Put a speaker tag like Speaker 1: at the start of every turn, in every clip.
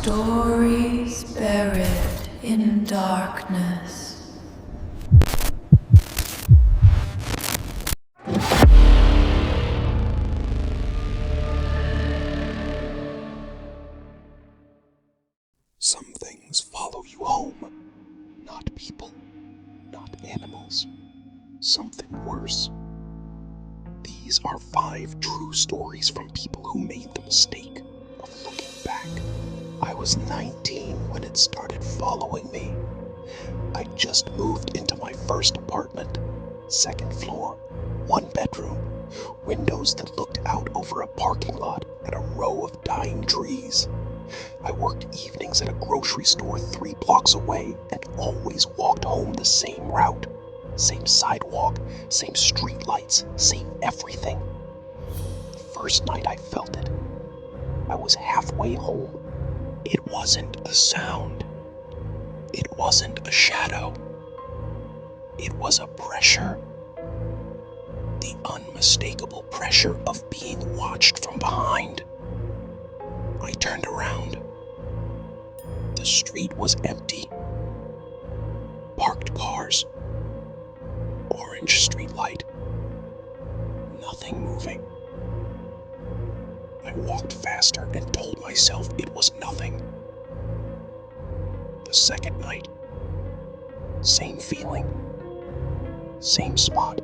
Speaker 1: stories buried in darkness.
Speaker 2: Some things follow you home. Not people, not animals. Something worse. These are 5 true stories from people who made the mistake of looking back. I was 19 when it started following me. I just moved into my first apartment, 2nd floor, 1 bedroom, windows that looked out over a parking lot and a row of dying trees. I worked evenings at a grocery store 3 blocks away and always walked home the same route. Same sidewalk, same street lights, same everything. The first night I felt it. I was halfway home. It wasn't a sound. It wasn't a shadow. It was a pressure. The unmistakable pressure of being watched from behind. I turned around. The street was empty. Parked cars. Orange street light. Nothing moving. I walked faster and told myself it was nothing. The second night. Same feeling. Same spot.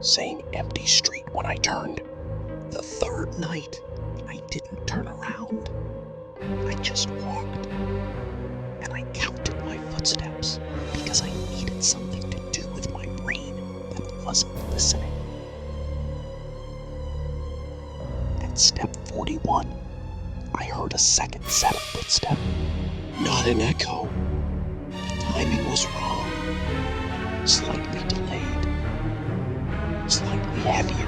Speaker 2: Same empty street when I turned. The third night, I didn't turn around. I just walked. And I counted my footsteps because I needed something to do with my brain that wasn't listening. At step 41, I heard a second set of footsteps. Not an echo. The timing was wrong. Slightly delayed. Slightly heavier.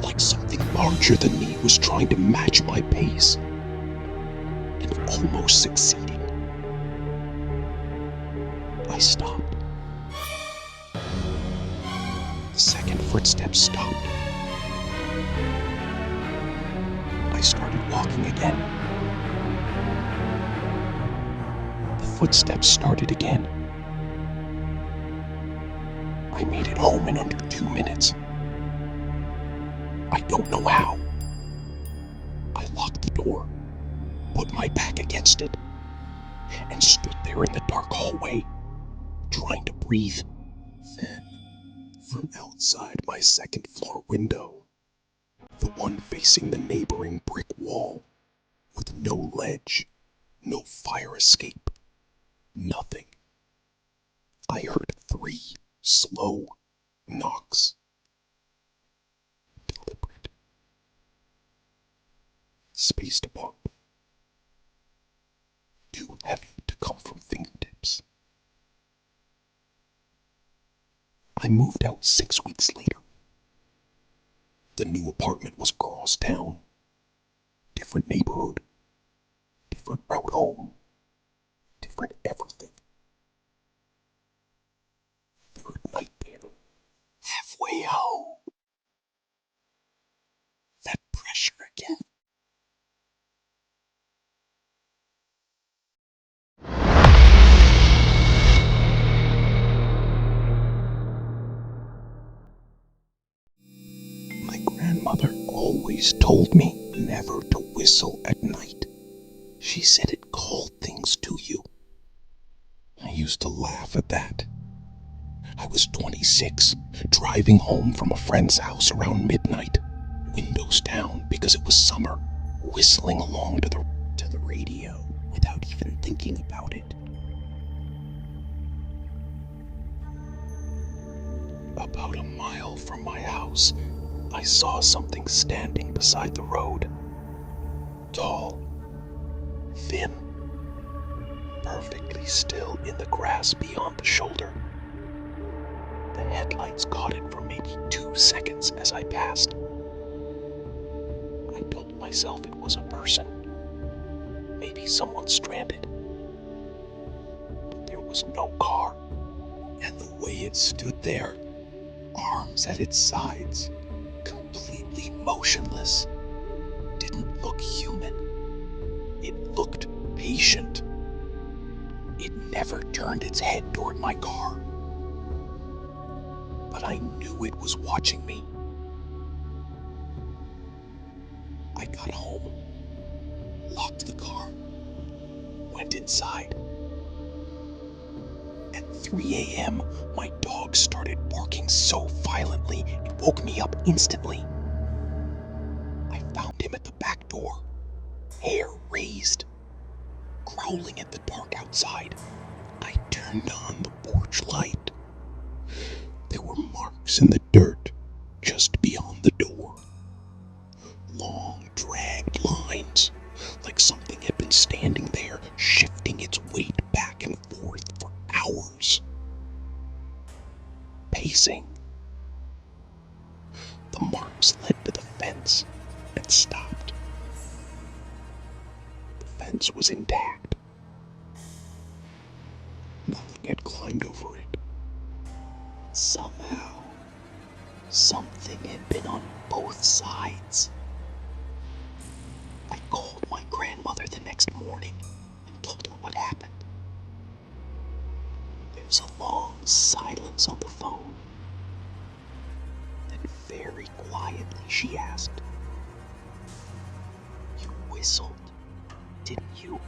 Speaker 2: Like something larger than me was trying to match my pace. And almost succeeding. I stopped. The second footstep stopped. I started walking again. The footsteps started again. I made it home in under 2 minutes. I don't know how. I locked the door, put my back against it, and stood there in the dark hallway, trying to breathe. Then, from outside my 2nd floor window, the one facing the neighboring brick wall, with no ledge, no fire escape, nothing, I heard 3 slow knocks. Deliberate. Spaced apart. Too heavy to come from fingertips. I moved out 6 weeks later. The new apartment was across town. Different neighborhood. Different route home. Different everything. Third night there. Halfway home. That pressure again. My grandmother always told me never to whistle at night. She said it called things to you. I used to laugh at that. I was 26, driving home from a friend's house around midnight, windows down because it was summer, whistling along to the radio without even thinking about it. About a mile from my house, I saw something standing beside the road. Tall, thin, perfectly still in the grass beyond the shoulder. The headlights caught it for maybe 2 seconds as I passed. I told myself it was a person. Maybe someone stranded. But there was no car. And the way it stood there, arms at its sides, completely motionless, didn't look human. patient. It never turned its head toward my car. But I knew it was watching me. I got home, locked the car, went inside. At 3 a.m., my dog started barking so violently it woke me up instantly. I found him at the back door, hair raised, growling at the dark outside. I turned on the porch light. There were marks in the dirt just beyond the door. Long, dragged lines, like something had been standing there, shifting its weight back and forth for hours. Pacing. The marks led to the fence and stopped. The fence was intact. Nothing had climbed over it. Somehow, something had been on both sides. I called my grandmother the next morning and told her what happened. There was a long silence on the phone. Then very quietly she asked, "You whistled, didn't you?"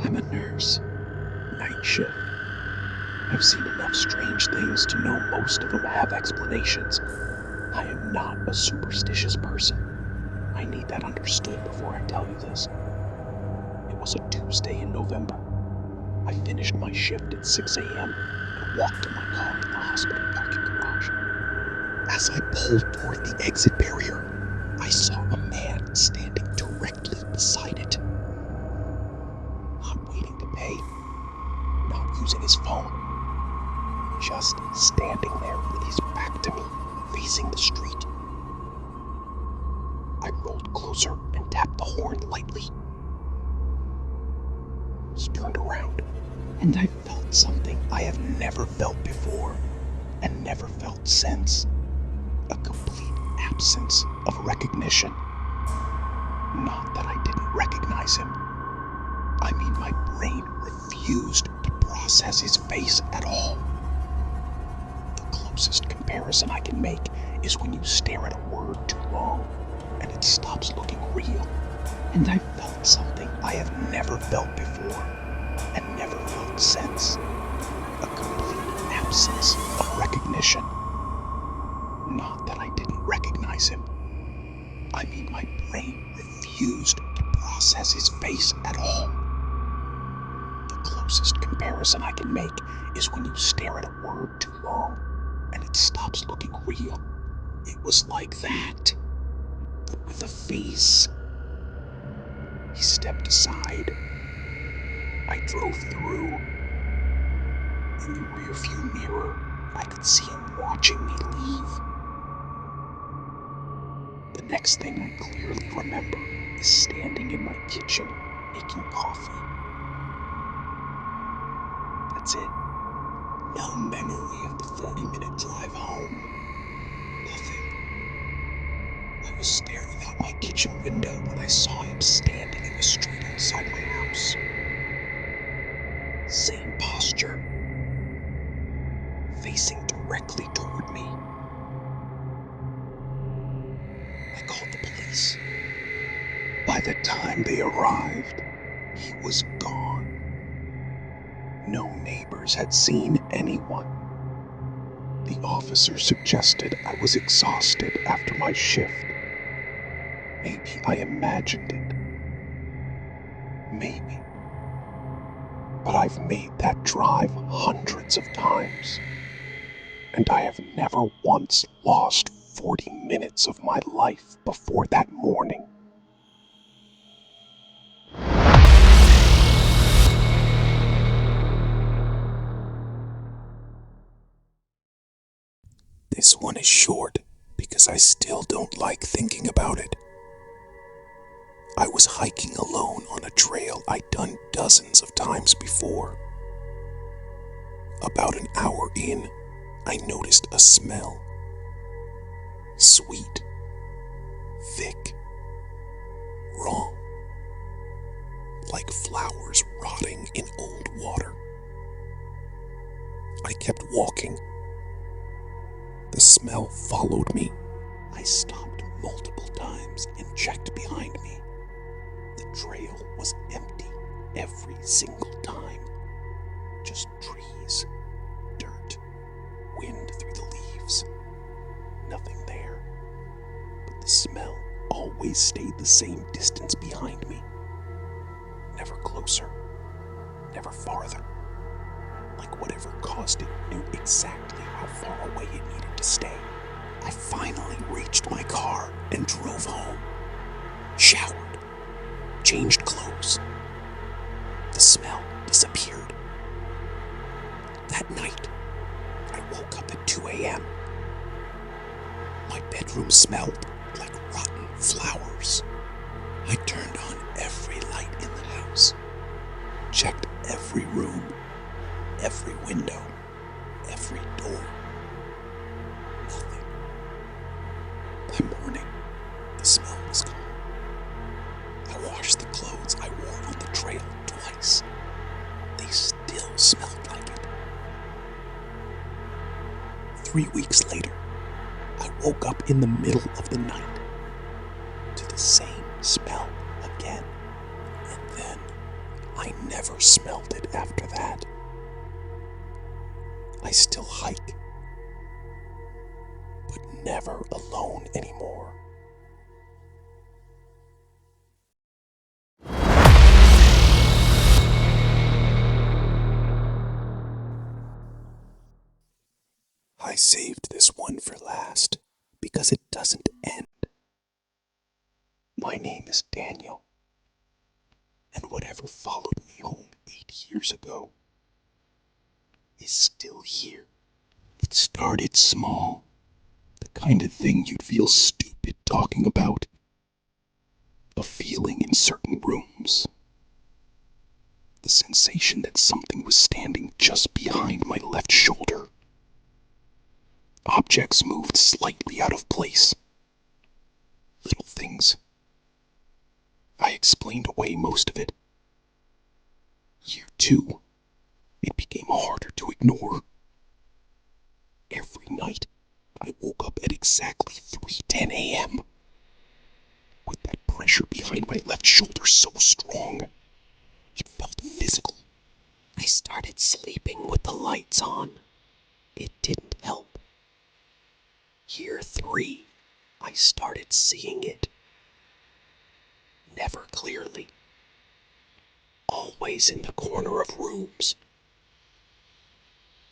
Speaker 2: I'm a nurse. Night shift. I've seen enough strange things to know most of them have explanations. I am not a superstitious person. I need that understood before I tell you this. It was a Tuesday in November. I finished my shift at 6 a.m. and walked to my car in the hospital parking garage. As I pulled toward the exit barrier, I saw a man standing directly beside it. Not waiting to pay, not using his phone, just standing there with his back to me, facing the street. I rolled closer and tapped the horn lightly. Just turned around, and I felt something I have never felt before, and never felt since. A complete absence of recognition. Not that I didn't recognize him. I mean, my brain refused to process his face at all. The closest comparison I can make is when you stare at a word too long, and it stops looking real. And I felt something I have never felt before, and never felt since. A complete absence of recognition. Not that I didn't recognize him. I mean, my brain refused to process his face at all. The closest comparison I can make is when you stare at a word too long, and it stops looking real. It was like that, but with a face. He stepped aside. I drove through. In the rearview mirror, I could see him watching me leave. The next thing I clearly remember is standing in my kitchen, making coffee. That's it. No memory of the 40-minute drive home. Nothing. I was staring out my kitchen window when I saw him standing in the street outside my house. Same posture. Facing directly toward me. I called the police. By the time they arrived, he was gone. No neighbors had seen anyone. The officer suggested I was exhausted after my shift. Maybe I imagined it. Maybe. But I've made that drive hundreds of times, and I have never once lost 40 minutes of my life before that morning. This one is short because I still don't like thinking about it. I was hiking alone on a trail I'd done dozens of times before. About an hour in, I noticed a smell. Sweet, thick, raw, like flowers rotting in old water. I kept walking. The smell followed me. I stopped multiple times and checked behind me. The trail was empty every single time. Just trees, dirt, wind through the leaves. Nothing there. But the smell always stayed the same distance behind me. Never closer, never farther. Like whatever caused it knew exactly how far away it needed to stay. I finally reached my car and drove home. Showered, changed clothes. The smell disappeared. That night, I woke up at 2 a.m. My bedroom smelled like rotten flowers. I turned on every light in the house, checked every room, every window, every door. Nothing. By morning, the smell was gone. I washed the clothes I wore on the trail twice. They still smelled like it. 3 weeks later, I woke up in the middle of the night to the same smell again. And then I never smelled it after that. I still hike, but never alone anymore. I saved this one for last because it doesn't end. My name is Daniel, and whatever followed me home 8 years ago is still here. It started small, the kind of thing you'd feel stupid talking about. A feeling in certain rooms. The sensation that something was standing just behind my left shoulder. Objects moved slightly out of place. Little things. I explained away most of it. Year 2, it became harder to ignore. Every night, I woke up at exactly 3:10 a.m. with that pressure behind my left shoulder so strong. It felt physical. I started sleeping with the lights on. It didn't help. Year 3, I started seeing it. Never clearly. Always in the corner of rooms.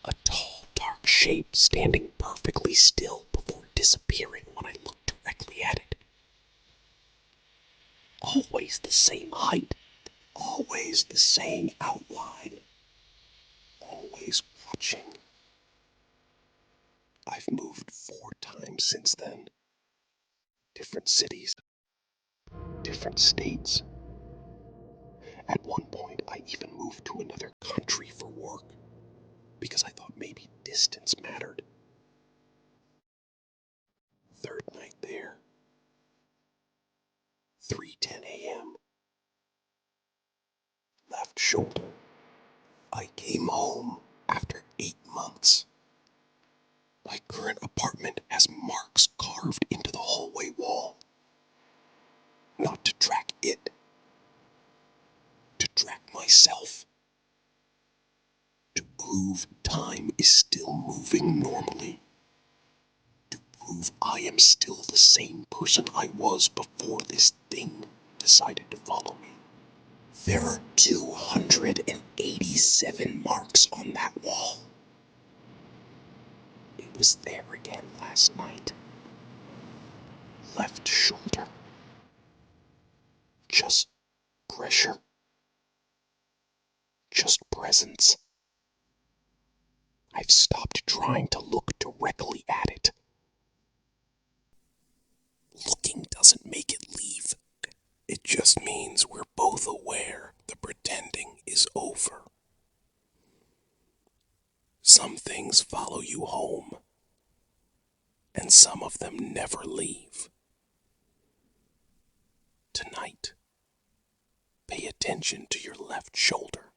Speaker 2: A tall, dark shape standing perfectly still before disappearing when I looked directly at it. Always the same height. Always the same outline. Always watching. I've moved 4 times since then. Different cities. Different states. At one point, I even moved to another country for work, because I thought maybe distance mattered. Third night there. 3:10 a.m. Left shoulder. I came home after 8 months. My current apartment has marks carved into the hallway wall. Not to track it. To track myself. To prove time is still moving normally. To prove I am still the same person I was before this thing decided to follow me. There are 287 marks on that wall. It was there again last night. Left shoulder. Just pressure. Just presence. I've stopped trying to look directly at it. Looking doesn't make it leave. It just means we're both aware the pretending is over. Some things follow you home, and some of them never leave. Tonight, pay attention to your left shoulder.